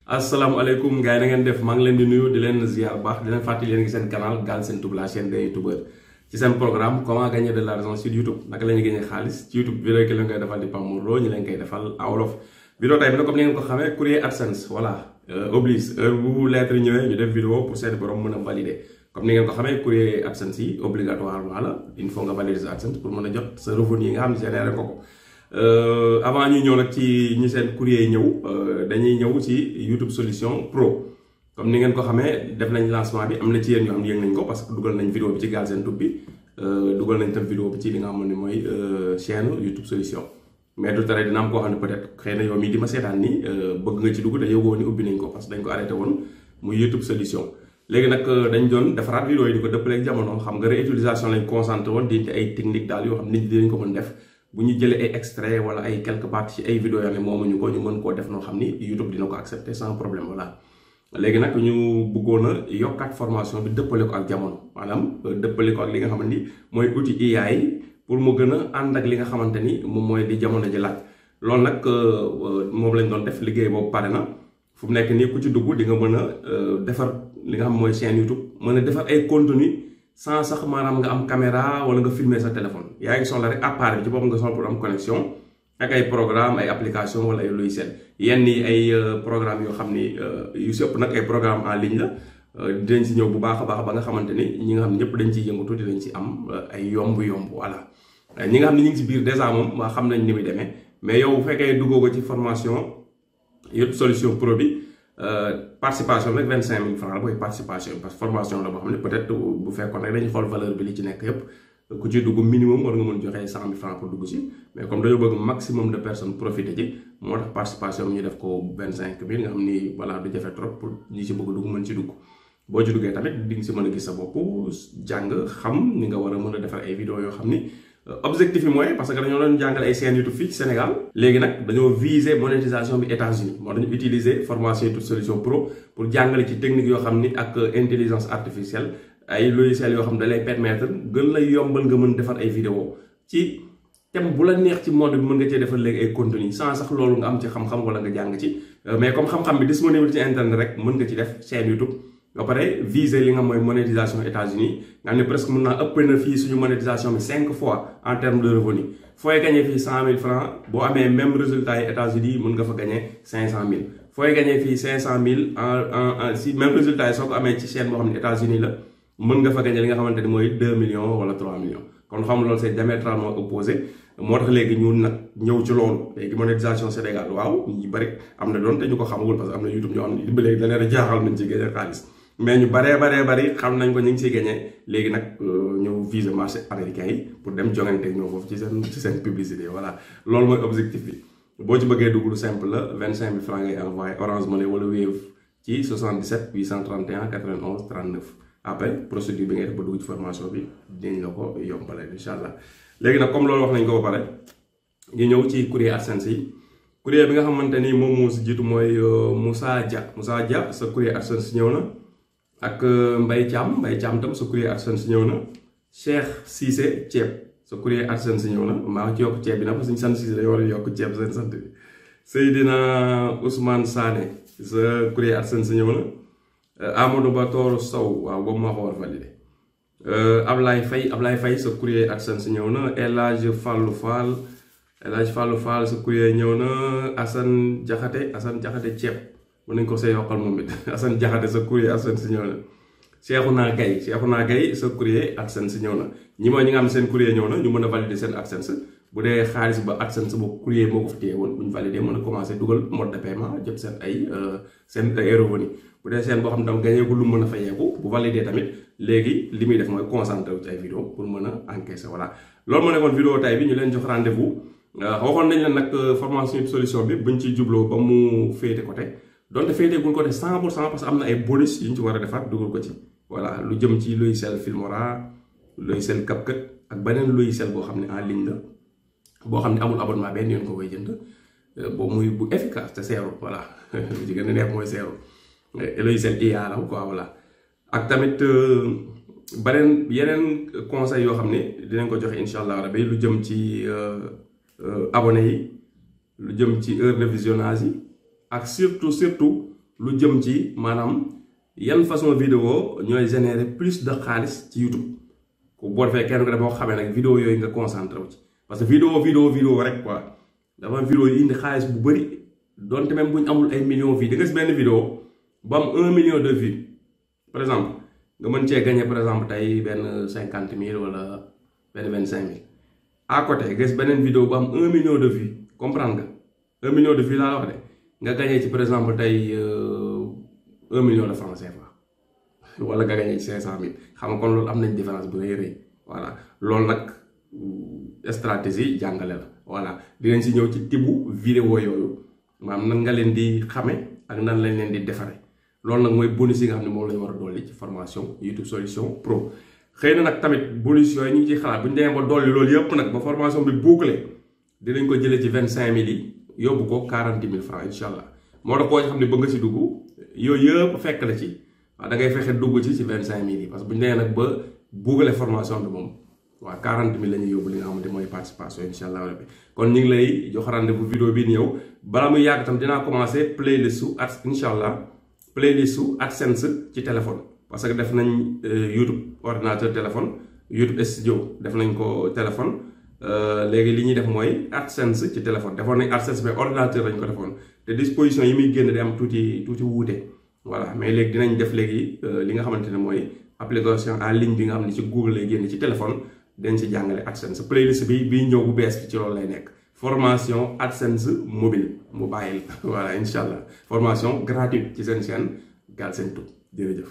asalaamaaleykum gars yi na ngeen def maa ngi leen di nuyu di leen ziar bu baax di leen fàttali leen ngi seen canal Galsen Tube la chaîne des youtubeurs ci seen programme comment gagner de l'argent sur YouTube naka la ñuy gagner xaalis ci YouTube vidéo ki leen koy defal di Pape Mor Lo ñu leen koy defal en wolof. vidéo tey bi nag comme ni ngeen ko xamee courrier AdSense voilà oblige heure bu lettre ñëwee ñu def vidéo pour seen borom mën a valider comme ni ngeen ko xamee courrier AdSense yi obligatoirement la il faut nga valider sa AdSense pour mën a jot sa revenu yi nga xam ne généré ko ko. Avant ñu ñëw nag ci ñi seen courrier yi ñëw dañuy ñëw ci YouTube Solution Pro comme ni ngeen ko xamee def nañ lancement bi am na ci yéen ñoo xam ne yëg nañ ko parce que dugal nañ vidéo bi ci Galsen Tube bi dugal nañ tam vidéo bi ci li nga xam ne mooy chaîne YouTube Solution mais du tere dina am koo xam ne peut-être xëy na yow mii di ma seetaan ni bëgg nga ci dugg te yëgoo ni ubbi nañ ko parce que dañ ko arrêté woon muy YouTube Solution léegi nag dañ doon defaraat vidéo yi di ko dëppaleeg jamono xam nga réutilisation lañ concentré woon di ay technique daal yoo xam nit ñi dinañ ko mën def bu ñu jëlee ay extrait wala ay quelque part ci ay vidéo yoo xam ne moomuñu ko ñu mën koo def noo xam ni YouTube dina ko accepter sans problème voilà. léegi nag ñu bëggoon a yokkaat formation bi dëppale ko ak jamono maanaam dëppale ko ak li nga xamante ni mooy outil IA yi pour mu gën a ànd ak li nga xamante ni moom mooy di jamono ji laaj loolu nag moom lañ doon def liggéey boobu pare na fu mu nekk nii ku ci dugg di nga mën a defar li nga xam mooy chaîne YouTube mën a defar ay contenu sans sax maanaam nga am caméra wala nga filmer sa téléphone yaa ngi soxla rek appareil bi ci bopp nga soxla pour am connexion ak ay programme ay application wala ay logiciel yenn yi ay programme yoo xam ni yu si ëpp nag ay programme en ligne la dinañ si ñëw bu baax a baax ba nga xamante ni ñi nga xam ne ñëpp dañ ciy yëngatu dinañ ci am ay yomb-yomb voilà ñi nga xam ne ñu ngi si biir dèjà moom waa xam nañ ni muy demee mais yow bu fekkee duggoo ko ci formation YouTube Solution Pro bi participation rek 25 000 francs la booy participation parce que formation la boo xam ne peut-être bu fekkoon rek dañuy xool valeur bi li ci nekk yëpp ku ci dugg minimum war nga mën joxe 100 000 francs pour dugg si mais comme dañoo bëgg maximum de personnes profiter ci moo tax participation bi ñu def ko 25 000 nga xam ni voilà du jafe trop pour ñi ci bëgg dugg mën ci dugg boo ci duggee tamit di nga si mën a gis sa bopp jàng xam ni nga war a mën a defar ay vidéo yoo xam ni objectif yi mooy parce que dañoo doon jàngale ay chaîne YouTube fii ci Sénégal léegi nag dañoo viser monétisation bi États-Unis moo dañu utiliser formation YouTube Solution Pro pour jàngale ci technique yoo xam ni ak intelligence artificielle ay logiciels yoo xam ne da lay permettre gën lay yombal nga mën defar ay vidéo ci thème bu la neex ci monde bi mën nga cee defar léegi ay contenu sans sax loolu nga am ci xam-xam wala nga jàng ci mais comme xam-xam bi disponible ci internet rek mën nga ci def chaîne YouTube ba pare viser li nga mooy monétisation États-Unis nga xam ne presque mën naa ëpp na fii suñu monétisation bi 5 fois en termes de revenu fooy gagné fii 100 000 francs boo amee même résultat yi États-Unis mën nga fa gagné 500 000 fooy gagné fii 500 000 si même résultat yi soo ko amee ci chaîne boo xam ne États-Unis la mën nga fa gagné li nga xamante ni mooy 2 millions wala 3 millions kon xam loolu c'est diamétralement opposé moo tax léegi ñun nag ñëw ci loolu léegi monétisation Sénégal waaw ñu bari am na doon te ñu ko xamagul parce que am na YouTube ñoo xam ne ba léegi da leen a jaaxal nañ ci gagné xaalis mais ñu bari xam nañ ko ñu ngi siy gagné léegi nag ñu viser marché américain yi pour dem jongante ñoo foofu ci seen publicité voilà loolu mooy objectif bi boo ci bëggee dugg lu simple la 25 000 francs ngay envoyé Orange Money wala Wave ci 77 831 91 39 après procédure bi ngay def ba dugg ci formation bi dinañ la ko yombalal incha allah léegi nag comme loolu wax nañ ko ba pare ñu ñëw ci courrier AdSense yi courrier bi nga xamante ni moom moo si jiitu mooy Moussa Dia sa courrier AdSense ñëw na ak Mbaye Thiam tam sa courrier AdSense ñëw na Cheikh Cissé ceeb sa courrier AdSense ñëw na maa ngi ci yokk ceeb bi nag parce que ñu sant Cissé dañoo war a yokk ceeb seen sant bi Seydina Ousmane Sané sa courrier AdSense ñëw na Amadou Bator Sow waaw boobu maa ko war validé Ablaye Faye sa courrier AdSense ñëw na El Hadj Fallou Fall sa courrier ñëw na Assane Diakhaté ceeb mën nañ ko see yokkal moom it Assane Diakhaté sa courrier AdSense ñëw na Cheikhouna Gaye sa courrier AdSense ñëw na ñi mooy ñi nga xam seen courrier ñëw na ñu mën a valider seen AdSense bu dee xaalis ba AdSense boobu courrier moo ko fi téye woon bu ñu valider mën a commencé dugal mode de paiement jot seen ay revenu bu dee seen boo xam ne tam gañeegul lu mën a fayeeku bu valider tamit léegi li muy def mooy concentré wu ci ay vidéo pour mën a encaisser voilà loolu moo nekkoon vidéo tay bi ñu leen jox rendez-vous waxoon nañ leen nag formation solution bi buñ ci jubloo ba mu féete côté donte féeteegul côté 100% parce que am na ay bonus yu ñu ci war a defaat dugal ko ci voilà lu jëm ci logiciel Filmora logiciel CapCut ak beneen logiciel boo xam ne en ligne la boo xam ne amul abonnement benn yoon ko koy jënd boobu muy bu efficace te seerul voilà lu ci gën a neex mooy seerul logiciel IA la quoi voilà ak tamit yeneen conseil yoo xam ne dinañ ko joxe incha allah rabi lu jëm ci abonné yi lu jëm ci heure de visionnage yi ak surtout lu jëm ci maanaam yan façon vidéo ñooy générer plus de xaalis ci YouTube ku boo defee kenn ko def boo xamee nag vidéo yooyu nga concentré wu ci parce que vidéo rek quoi dafa vidéo yi indi xaalis bu bëri donte même bu ñu amul ay millions vues da nga gis benn vidéo bu am 1 million de vues par exemple nga mën cee gagné par exemple tey benn 50 000 wala benn 25 000 à côté nga gis beneen vidéo bu am 1 million de vues comprendre nga 1 million de vues laa wax de nga gagné ci par exemple tey 1 million de francs CFA wala nga gagné ci 500 000 xam nga kon loolu am nañ différence bu rëy voilà loolu nag stratégie jàngale la voilà dinañ si ñëw ci tibu vidéo yooyu maanaam nan nga leen di xame ak nan lañ leen di defare loolu nag mooy bonus yi nga xam ne moom la ñu war a dolli ci formation YouTube Solution Pro xëy na nag tamit bonus yooyu ñu ngi ciy xalaat bu ñu demee ba dolli loolu yëpp nag ba formation bi bouclé dinañ ko jëlee ci 25 000 yi yóbbu ko 40 000 francs incha allah moo tax koo xam ne bëgg nga si dugg yooyu yëpp fekk la ci waaw da ngay fexe dugg ci 25 000 yi parce que bu ñu demee nag ba bouclé formation bi moom waaw 40 000 la ñuy yóbbu li nga xamante mooy participation incha allah rabbi kon ñu ngi lay jox rendez-vous vidéo bii ñëw balaa muy yàgg tam dinaa commencé playlist su at incha allah playlist su AdSense ci téléphone parce que def nañ YouTube ordinateur téléphone YouTube studio def nañ ko téléphone léegi li ñuy def mooy AdSense ci téléphone defoon nañ AdSense mais ordinateur lañ ko defoon te disposition yi muy génn day am tuuti wuute voilà mais léegi dinañ def léegi li nga xamante ne mooy application en ligne bi nga xam ne ci Google lay génn ci téléphone dañ ci jàngale AdSense playlist bi ñëw bu bees bi ci loolu lay nekk formation AdSense mobile mu bàyyil voilà incha allah formation gratuite ci seen chaîne Galsen Tube jërëjëf